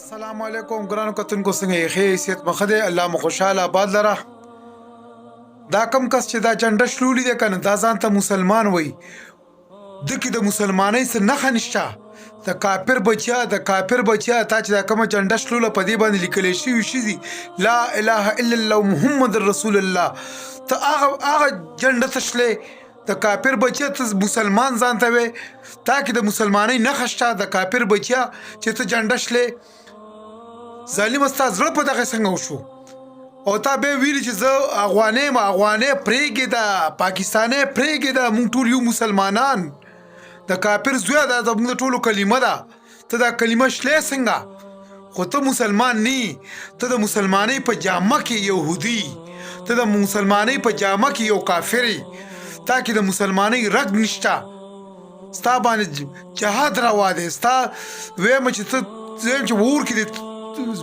السلام علیکم ګرانو کتونکو څنګه یې ښه حیثیت مخه دی الله مو خوشحاله آباد لره دا کم کس چې دا جنډه شلولي دی که نه دا ځان ته مسلمان وایي ده کې د مسلمانۍ څه نښه نشته د کافر بچیا تا چې دا کومه جنډه شلوله په دې باندې لیکلی شوي دي لا اله الا الله محمد رسول الله ته هغه جنډه تشلې د کافر بچیا ته مسلمان ځان ته وې تا کې د مسلمانۍ نښه شته د کافر بچیا چې ته جنډه شلې ظالم ستا زړه په دغه څنګه وشو او تا به ویلي چې زه افغانۍ پرېږده پاکستانۍ پرېږده موږ ټول یو مسلمانان د کافر زویه دا زموږ د ټولو کلمه ده ته دا کلمه شلې څنګه خو ته مسلمان نه ته د مسلمانۍ په جامه کې یهودي ته د مسلمانۍ په جامه کې یو کافر تا کې د مسلمانۍ رګ نشته ستا باندې جهاد روا دی ستا ویم چې ته اور کې د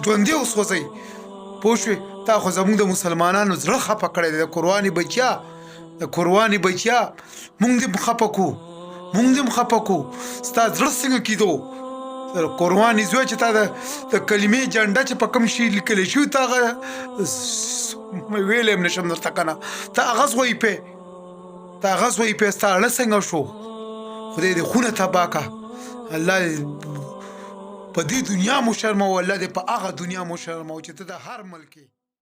ژوندي وسوځئ پوه شوې تا خو زموږ د مسلمانانو زړه خفه کړی دی د قرآن بچیا مونږ دې خفه کړو ستا زړه څنګه کېدو قرآن زوی چې تا د کلمې جنډه چې په کوم شي لیکلی شوي ته هغه ویلی هم نشم درته که نه ته هغه زویپې ستا اړه څنګه شو خدای دې خونه تباه که الله په دې دنیا مو شرمو الله دې په هغه دنیا مو شرمو چې ته د هر ملک